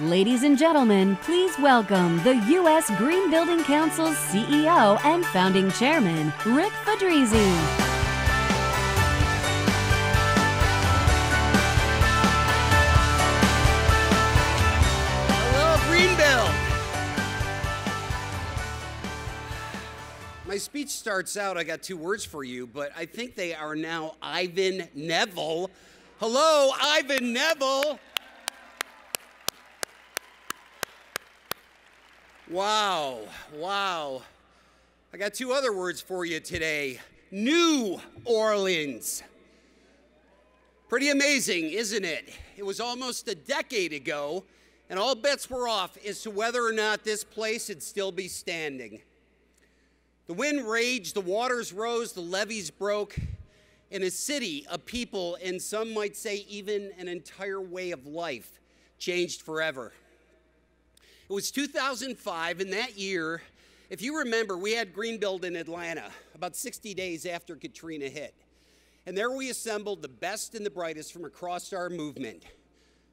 Ladies and gentlemen, please welcome the U.S. Green Building Council's CEO and founding chairman, Rick Fedrizzi. Hello, Greenbuild. My speech starts out, I got two words for you, but I think they are now Ivan Neville. Hello, Ivan Neville. Wow, wow. I got two other words for you today. New Orleans. Pretty amazing, isn't it? It was almost a decade ago, and all bets were off as to whether or not this place would still be standing. The wind raged, the waters rose, the levees broke, and a city, a people, and some might say even an entire way of life changed forever. It was 2005, and that year, if you remember, we had Greenbuild in Atlanta about 60 days after Katrina hit. And there we assembled the best and the brightest from across our movement.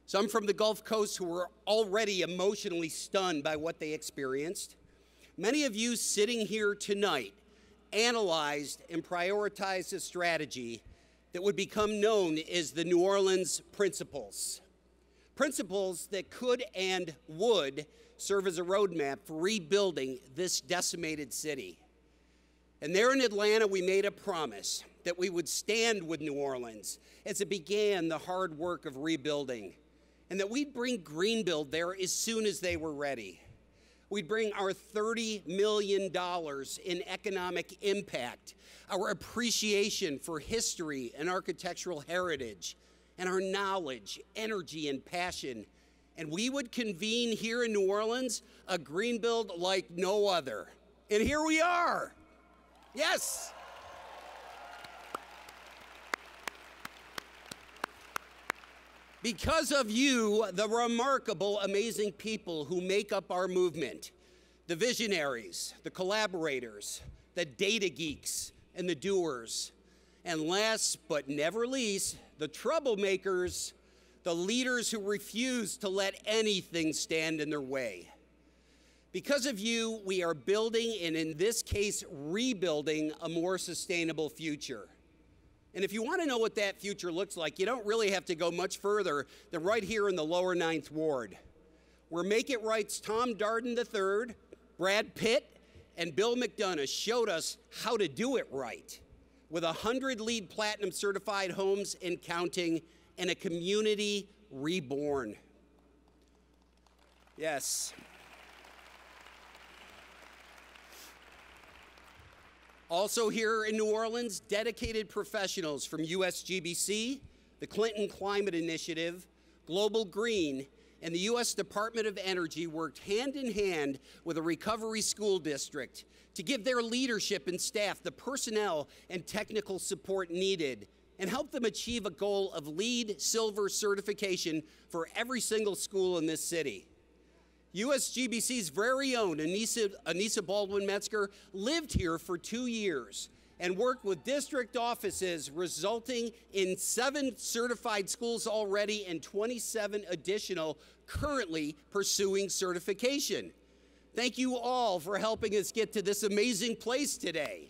Some from the Gulf Coast who were already emotionally stunned by what they experienced. Many of you sitting here tonight analyzed and prioritized a strategy that would become known as the New Orleans Principles. Principles that could and would serve as a roadmap for rebuilding this decimated city. And there in Atlanta, we made a promise that we would stand with New Orleans as it began the hard work of rebuilding, and that we'd bring Greenbuild there as soon as they were ready. We'd bring our $30 million in economic impact, our appreciation for history and architectural heritage, and our knowledge, energy, and passion. And we would convene here in New Orleans a Greenbuild like no other. And here we are. Yes. Because of you, the remarkable, amazing people who make up our movement, the visionaries, the collaborators, the data geeks, and the doers. And last but never least, the troublemakers, the leaders who refuse to let anything stand in their way. Because of you, we are building, and in this case, rebuilding a more sustainable future. And if you want to know what that future looks like, you don't really have to go much further than right here in the lower 9th Ward, where Make It Right's Tom Darden III, Brad Pitt, and Bill McDonough showed us how to do it right, with 100 LEED Platinum certified homes and counting, and a community reborn. Yes. Also here in New Orleans, dedicated professionals from USGBC, the Clinton Climate Initiative, Global Green, and the U.S. Department of Energy worked hand in hand with a recovery school district to give their leadership and staff the personnel and technical support needed and help them achieve a goal of LEED Silver certification for every single school in this city. USGBC's very own Anissa Baldwin-Metzger lived here for 2 years and worked with district offices, resulting in 7 certified schools already and 27 additional currently pursuing certification. Thank you all for helping us get to this amazing place today.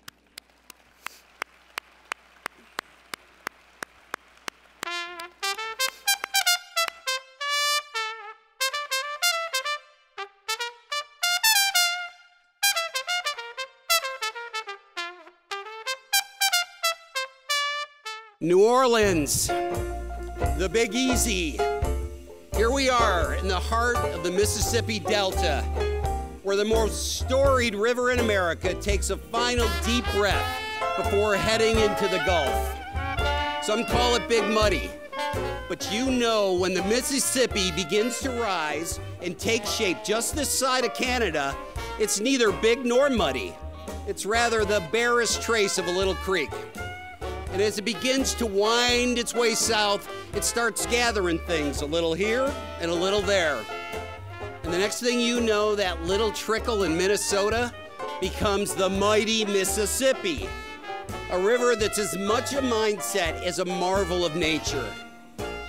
New Orleans, the Big Easy. Here we are in the heart of the Mississippi Delta, where the most storied river in America takes a final deep breath before heading into the Gulf. Some call it Big Muddy, but you know when the Mississippi begins to rise and take shape just this side of Canada, it's neither big nor muddy. It's rather the barest trace of a little creek. And as it begins to wind its way south, it starts gathering things, a little here and a little there. And the next thing you know, that little trickle in Minnesota becomes the mighty Mississippi, a river that's as much a mindset as a marvel of nature.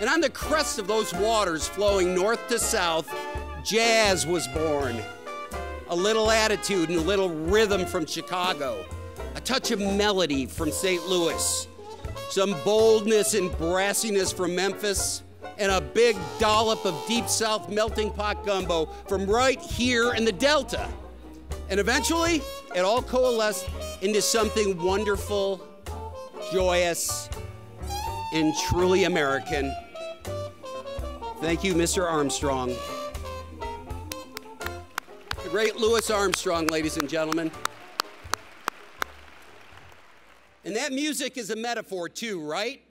And on the crest of those waters flowing north to south, jazz was born. A little attitude and a little rhythm from Chicago, a touch of melody from St. Louis, some boldness and brassiness from Memphis, and a big dollop of Deep South melting pot gumbo from right here in the Delta. And eventually, it all coalesced into something wonderful, joyous, and truly American. Thank you, Mr. Armstrong. The great Louis Armstrong, ladies and gentlemen. And that music is a metaphor too, right?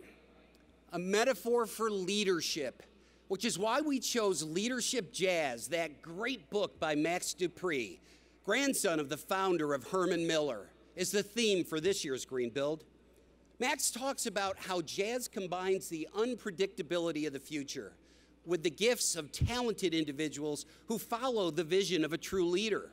A metaphor for leadership, which is why we chose Leadership Jazz, that great book by Max Dupree, grandson of the founder of Herman Miller, is the theme for this year's Greenbuild. Max talks about how jazz combines the unpredictability of the future with the gifts of talented individuals who follow the vision of a true leader.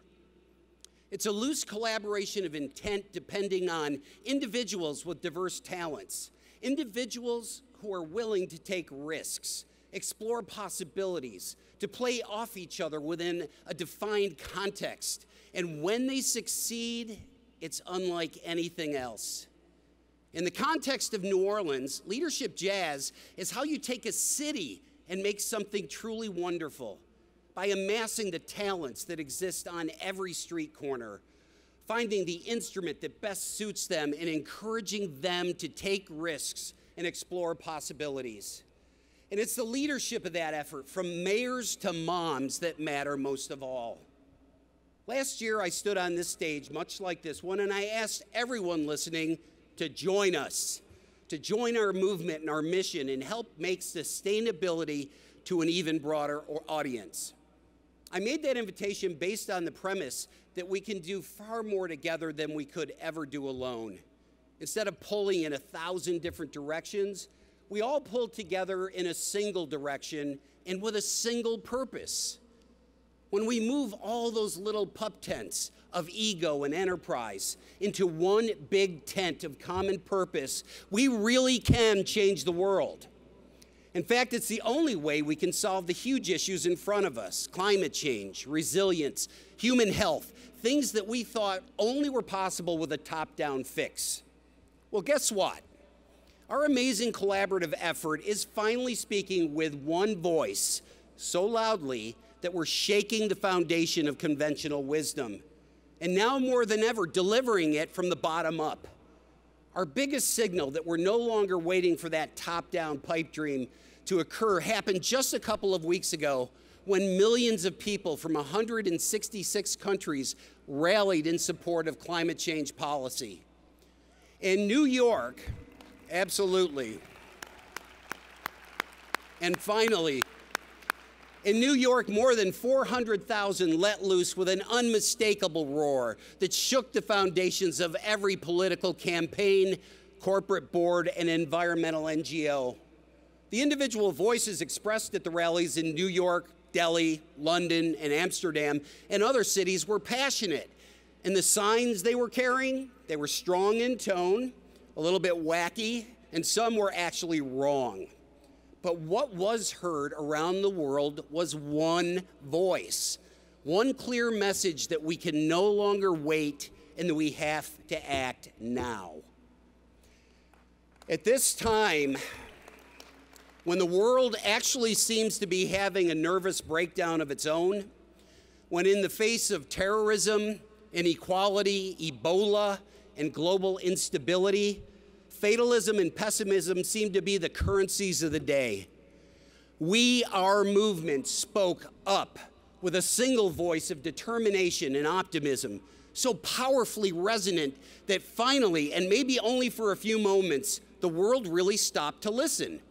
It's a loose collaboration of intent depending on individuals with diverse talents, individuals who are willing to take risks, explore possibilities, to play off each other within a defined context. And when they succeed, it's unlike anything else. In the context of New Orleans, Leadership Jazz is how you take a city and make something truly wonderful by amassing the talents that exist on every street corner, finding the instrument that best suits them and encouraging them to take risks and explore possibilities. And it's the leadership of that effort, from mayors to moms, that matter most of all. Last year, I stood on this stage, much like this one, and I asked everyone listening to join us, to join our movement and our mission and help make sustainability to an even broader audience. I made that invitation based on the premise that we can do far more together than we could ever do alone. Instead of pulling in 1,000 different directions, we all pull together in a single direction and with a single purpose. When we move all those little pup tents of ego and enterprise into one big tent of common purpose, we really can change the world. In fact, it's the only way we can solve the huge issues in front of us: climate change, resilience, human health, things that we thought only were possible with a top-down fix. Well, guess what? Our amazing collaborative effort is finally speaking with one voice so loudly that we're shaking the foundation of conventional wisdom, and now more than ever, delivering it from the bottom up. Our biggest signal that we're no longer waiting for that top-down pipe dream to occur happened just a couple of weeks ago when millions of people from 166 countries rallied in support of climate change policy. In New York, absolutely. And finally, in New York, more than 400,000 let loose with an unmistakable roar that shook the foundations of every political campaign, corporate board, and environmental NGO. The individual voices expressed at the rallies in New York, Delhi, London, and Amsterdam, and other cities were passionate. And the signs they were carrying, they were strong in tone, a little bit wacky, and some were actually wrong. But what was heard around the world was one voice, one clear message that we can no longer wait and that we have to act now. At this time, when the world actually seems to be having a nervous breakdown of its own, when in the face of terrorism, inequality, Ebola, and global instability, fatalism and pessimism seem to be the currencies of the day, we, our movement, spoke up with a single voice of determination and optimism, so powerfully resonant that finally, and maybe only for a few moments, the world really stopped to listen.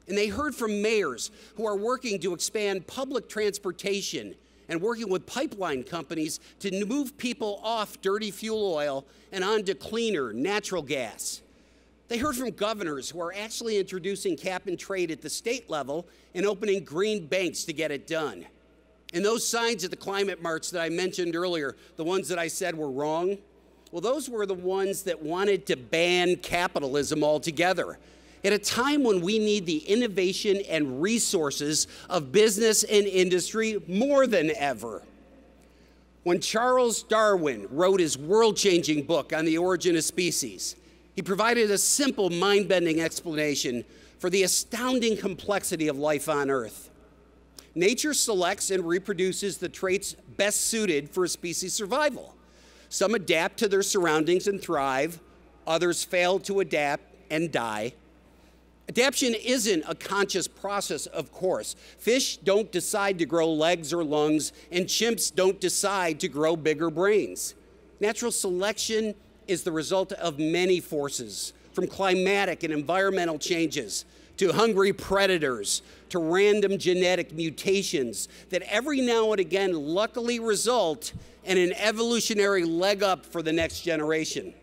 And they heard from mayors who are working to expand public transportation and working with pipeline companies to move people off dirty fuel oil and onto cleaner natural gas. They heard from governors who are actually introducing cap and trade at the state level and opening green banks to get it done. And those signs at the climate march that I mentioned earlier, the ones that I said were wrong, well, those were the ones that wanted to ban capitalism altogether at a time when we need the innovation and resources of business and industry more than ever. When Charles Darwin wrote his world-changing book on the origin of species, he provided a simple, mind-bending explanation for the astounding complexity of life on Earth. Nature selects and reproduces the traits best suited for a species' survival. Some adapt to their surroundings and thrive, others fail to adapt and die. Adaptation isn't a conscious process, of course. Fish don't decide to grow legs or lungs, and chimps don't decide to grow bigger brains. Natural selection is the result of many forces, from climatic and environmental changes to hungry predators to random genetic mutations that every now and again luckily result in an evolutionary leg up for the next generation.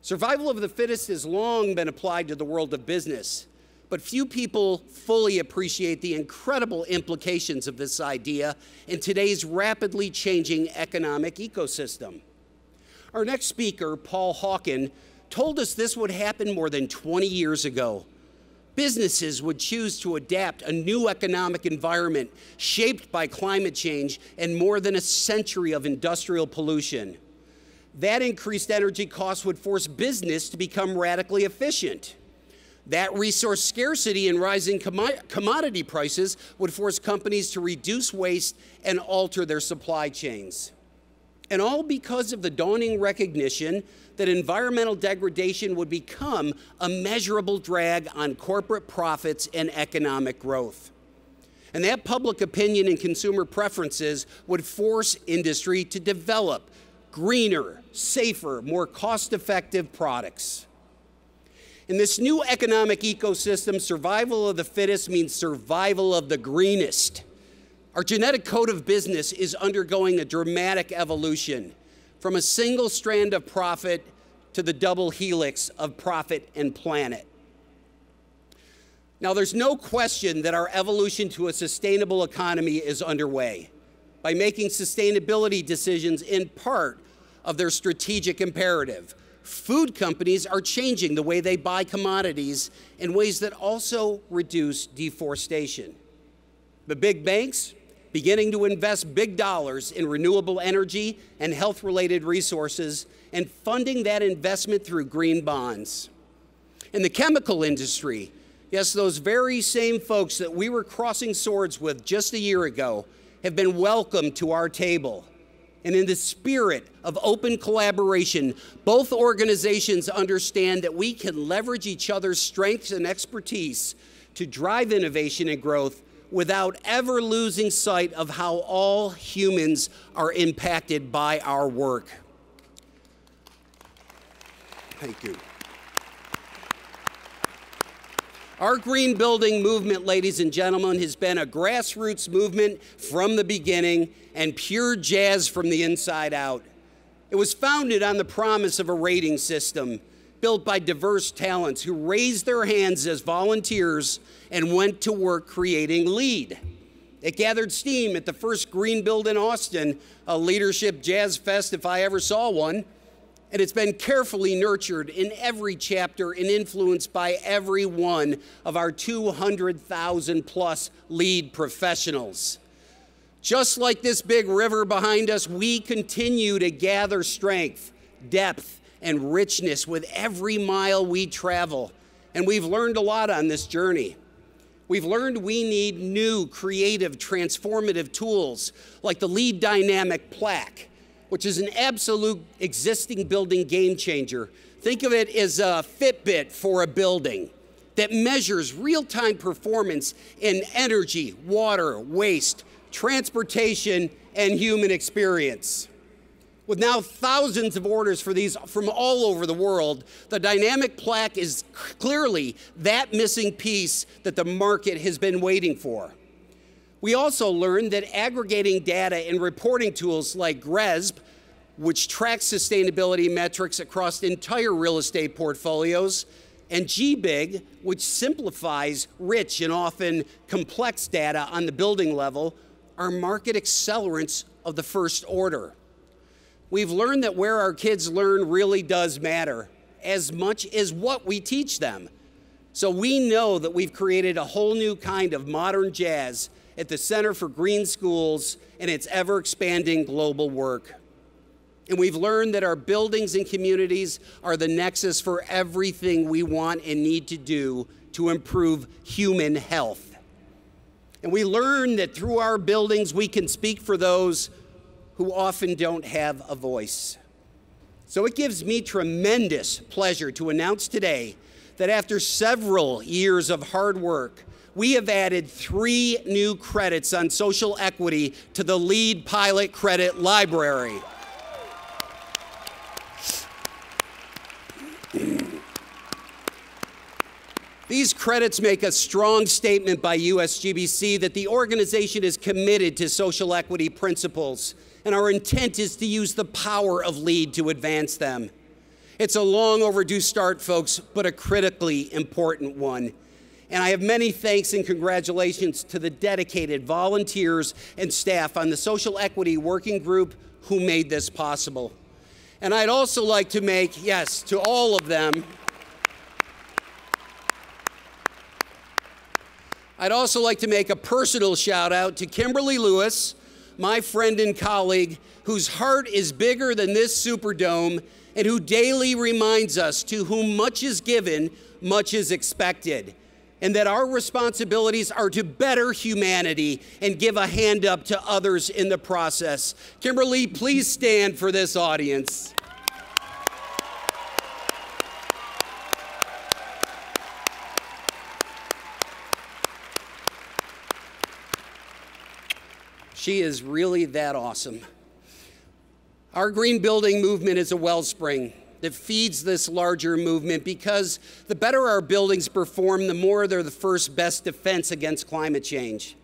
Survival of the fittest has long been applied to the world of business, but few people fully appreciate the incredible implications of this idea in today's rapidly changing economic ecosystem. Our next speaker, Paul Hawken, told us this would happen more than 20 years ago. Businesses would choose to adapt a new economic environment shaped by climate change and more than a century of industrial pollution. That increased energy costs would force business to become radically efficient. That resource scarcity and rising commodity prices would force companies to reduce waste and alter their supply chains. And all because of the dawning recognition that environmental degradation would become a measurable drag on corporate profits and economic growth. And that public opinion and consumer preferences would force industry to develop greener, safer, more cost-effective products. In this new economic ecosystem, survival of the fittest means survival of the greenest. Our genetic code of business is undergoing a dramatic evolution from a single strand of profit to the double helix of profit and planet. Now, there's no question that our evolution to a sustainable economy is underway. By making sustainability decisions in part of their strategic imperative, food companies are changing the way they buy commodities in ways that also reduce deforestation. The big banks beginning to invest big dollars in renewable energy and health-related resources and funding that investment through green bonds. In the chemical industry, yes, those very same folks that we were crossing swords with just a year ago have been welcomed to our table. And in the spirit of open collaboration, both organizations understand that we can leverage each other's strengths and expertise to drive innovation and growth without ever losing sight of how all humans are impacted by our work. Thank you. Our green building movement, ladies and gentlemen, has been a grassroots movement from the beginning and pure jazz from the inside out. It was founded on the promise of a rating system built by diverse talents who raised their hands as volunteers and went to work creating LEAD. It gathered steam at the first Greenbuild in Austin, a leadership jazz fest if I ever saw one. And it's been carefully nurtured in every chapter and influenced by every one of our 200,000 plus LEAD professionals. Just like this big river behind us, we continue to gather strength, depth, and richness with every mile we travel. And we've learned a lot on this journey. We've learned we need new, creative, transformative tools like the LEED Dynamic Plaque, which is an absolute existing building game changer. Think of it as a Fitbit for a building that measures real-time performance in energy, water, waste, transportation, and human experience. With now thousands of orders for these from all over the world, the dynamic plaque is clearly that missing piece that the market has been waiting for. We also learned that aggregating data and reporting tools like GRESB, which tracks sustainability metrics across entire real estate portfolios, and GBIG, which simplifies rich and often complex data on the building level, are market accelerants of the first order. We've learned that where our kids learn really does matter, as much as what we teach them. So we know that we've created a whole new kind of modern jazz at the Center for Green Schools and its ever-expanding global work. And we've learned that our buildings and communities are the nexus for everything we want and need to do to improve human health. And we learned that through our buildings, we can speak for those who often don't have a voice. So it gives me tremendous pleasure to announce today that after several years of hard work, we have added 3 new credits on social equity to the LEED Pilot Credit Library. These credits make a strong statement by USGBC that the organization is committed to social equity principles, and our intent is to use the power of LEED to advance them. It's a long overdue start, folks, but a critically important one. And I have many thanks and congratulations to the dedicated volunteers and staff on the Social Equity Working Group who made this possible. And I'd also like to make, yes, to all of them, I'd also like to make a personal shout out to Kimberly Lewis, my friend and colleague, whose heart is bigger than this Superdome and who daily reminds us to whom much is given, much is expected, and that our responsibilities are to better humanity and give a hand up to others in the process. Kimberly, please stand for this audience. She is really that awesome. Our green building movement is a wellspring that feeds this larger movement because the better our buildings perform, the more they're the first best defense against climate change.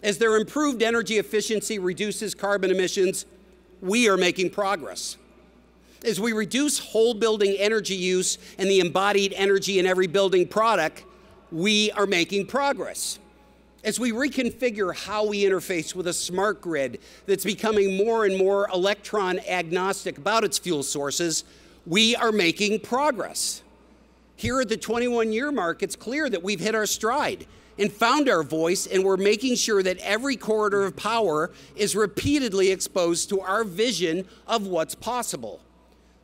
As their improved energy efficiency reduces carbon emissions, we are making progress. As we reduce whole building energy use and the embodied energy in every building product, we are making progress. As we reconfigure how we interface with a smart grid that's becoming more and more electron agnostic about its fuel sources, we are making progress. Here at the 21-year mark, it's clear that we've hit our stride and found our voice, and we're making sure that every corridor of power is repeatedly exposed to our vision of what's possible.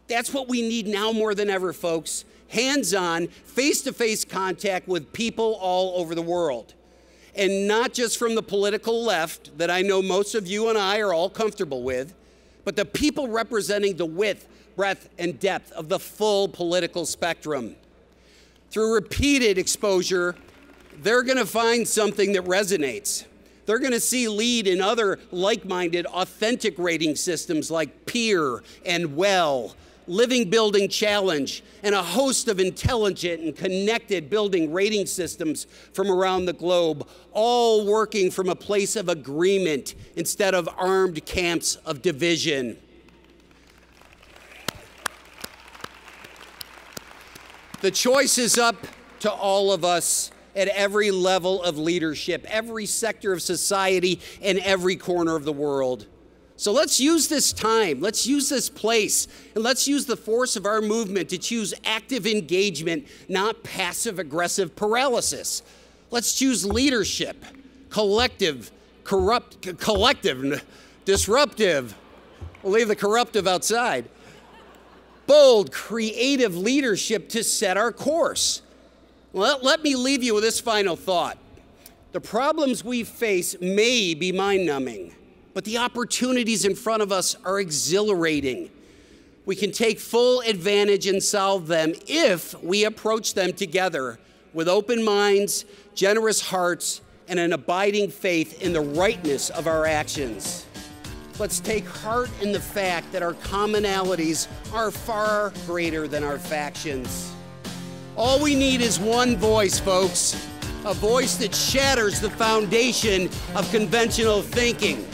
That's what we need now more than ever, folks. Hands-on, face-to-face contact with people all over the world. And not just from the political left that I know most of you and I are all comfortable with, but the people representing the width, breadth, and depth of the full political spectrum. Through repeated exposure, they're going to find something that resonates. They're going to see LEED in other like-minded, authentic rating systems like Peer and Well, Living Building Challenge, and a host of intelligent and connected building rating systems from around the globe, all working from a place of agreement instead of armed camps of division. The choice is up to all of us at every level of leadership, every sector of society, and every corner of the world. So let's use this time, let's use this place, and let's use the force of our movement to choose active engagement, not passive-aggressive paralysis. Let's choose leadership, collective, disruptive. We'll leave the corruptive outside. Bold, creative leadership to set our course. Let me leave you with this final thought. The problems we face may be mind-numbing, but the opportunities in front of us are exhilarating. We can take full advantage and solve them if we approach them together with open minds, generous hearts, and an abiding faith in the rightness of our actions. Let's take heart in the fact that our commonalities are far greater than our factions. All we need is one voice, folks, a voice that shatters the foundation of conventional thinking.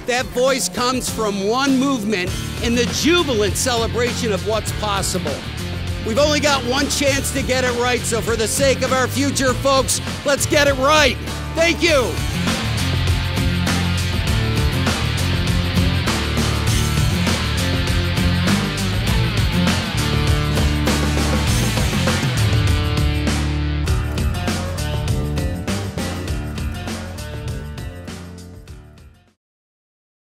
That voice comes from one movement in the jubilant celebration of what's possible. We've only got one chance to get it right, so for the sake of our future, folks, let's get it right. Thank you.